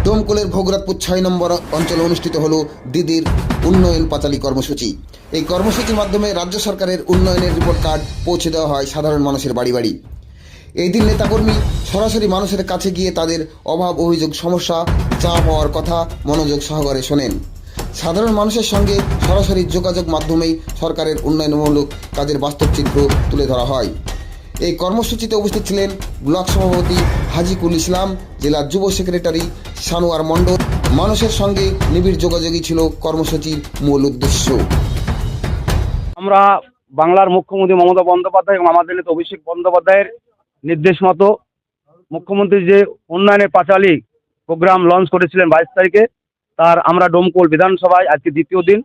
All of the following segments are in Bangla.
ডোমকলের ভোগরাতপুর ৬ নম্বর অঞ্চলে অনুষ্ঠিত হল দিদির উন্নয়ন পাঁচালী কর্মসূচি। এই কর্মসূচির মাধ্যমে রাজ্য সরকারের উন্নয়নের রিপোর্ট কার্ড পৌঁছে দেওয়া হয় সাধারণ মানুষের বাড়ি বাড়ি। এই দিন নেতাকর্মী সরাসরি মানুষের কাছে গিয়ে তাদের অভাব, অভিযোগ, সমস্যা, চাপ হওয়ার কথা মনোযোগ সহকারে শোনেন। সাধারণ মানুষের সঙ্গে সরাসরি যোগাযোগ মাধ্যমেই সরকারের উন্নয়নমূলক কাজের বাস্তব চিত্র তুলে ধরা হয়। এই কর্মসূচিতে উপস্থিত ছিলেন ব্লক সভাপতি হাজিকুল ইসলাম, জেলার যুব সেক্রেটারি সানোয়ার মণ্ডল। মানুষের সঙ্গে নিবিড় যোগাযোগই ছিল কর্মসূচির মূল উদ্দেশ্য। আমরা বাংলার মুখ্যমন্ত্রী মমতা বন্দ্যোপাধ্যায় এবং আমাদের নেতা অভিষেক বন্দ্যোপাধ্যায়ের নির্দেশ মতো মুখ্যমন্ত্রী যে উন্নয়নের পাঁচালী প্রোগ্রাম লঞ্চ করেছিলেন 22 তারিখে, তার আমরা ডোমকল বিধানসভায় আজকে দ্বিতীয় দিন।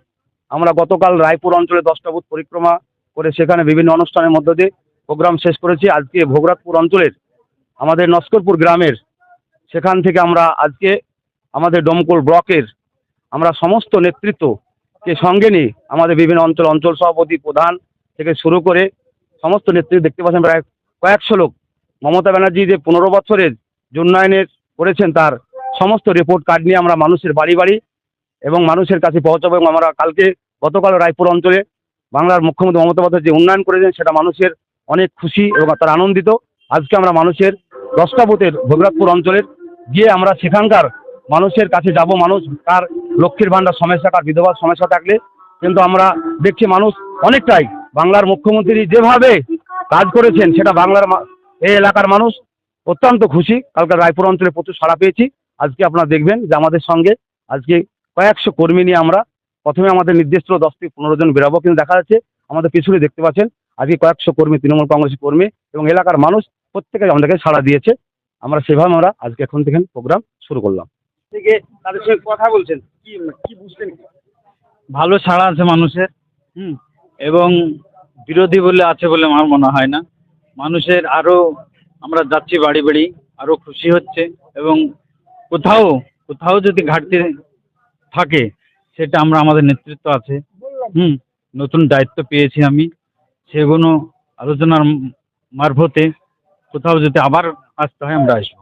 আমরা গতকাল রায়পুর অঞ্চলে 10টা বুথ পরিক্রমা করে সেখানে বিভিন্ন অনুষ্ঠানের মধ্য দিয়ে প্রোগ্রাম শেষ করেছি। আজকে ভোগরাতপুর অঞ্চলের আমাদের নস্করপুর গ্রামের সেখান থেকে আমরা আজকে আমাদের ডোমকল ব্লকের আমরা সমস্ত নেতৃত্বকে সঙ্গে নিয়ে আমাদের বিভিন্ন অঞ্চল সভাপতি, প্রধান থেকে শুরু করে সমস্ত নেতৃত্ব দেখতে পাচ্ছেন প্রায় কয়েকশো লোক। মমতা ব্যানার্জি যে 15 বছরের যে উন্নয়নের করেছেন তার সমস্ত রিপোর্ট কার্ড নিয়ে আমরা মানুষের বাড়ি বাড়ি এবং মানুষের কাছে পৌঁছাবো। এবং আমরা গতকাল রায়পুর অঞ্চলে বাংলার মুখ্যমন্ত্রী মমতা বন্দ্যোপাধ্যায় যে উন্নয়ন করেছেন সেটা মানুষের অনেক খুশি এবং তারা আনন্দিত। আজকে আমরা মানুষের 10টা বুথের ভোগরাতপুর অঞ্চলের গিয়ে আমরা সেখানকার মানুষের কাছে যাব। মানুষ তার লক্ষ্মীর ভাণ্ডার সমস্যা, কার বিধবার সমস্যা থাকলে কিন্তু আমরা দেখছি মানুষ অনেকটাই বাংলার মুখ্যমন্ত্রী যেভাবে কাজ করেছেন সেটা এই এলাকার মানুষ অত্যন্ত খুশি। কালকে রায়পুর অঞ্চলে প্রচুর সাড়া পেয়েছি। আজকে আপনারা দেখবেন যে আমাদের সঙ্গে আজকে কয়েকশো কর্মী নিয়ে আমরা প্রথমে আমাদের নির্দেশ ছিল 10 থেকে 15 জন বেরাবো, কিন্তু দেখা যাচ্ছে আমাদের পিছনে দেখতে পাচ্ছেন আজকে কয়েকশো কর্মী, তৃণমূল কংগ্রেসী কর্মী এবং এলাকার মানুষ প্রত্যেকে আমাদেরকে সাড়া দিয়েছে। আমরা সেভাবে আমরা আজকে এখন থেকে প্রোগ্রাম শুরু করলাম। থেকে তাদের সঙ্গে কথা বলছেন, কি বুঝলেন? ভালো সাড়া আছে মানুষের, এবং বিরোধী বলে আছে বলে আমার মনে হয় না। মানুষের আরো আমরা যাচ্ছি বাড়ি বাড়ি, আরো খুশি হচ্ছে এবং কোথাও কোথাও যদি ঘাটতি থাকে সেটা আমরা আমাদের নেতৃত্ব আছে, নতুন দায়িত্ব পেয়েছি আমি, সেগুলো আলোচনার মারফতে কোথাও যদি আবার আসতে হয় আমরা আসবো।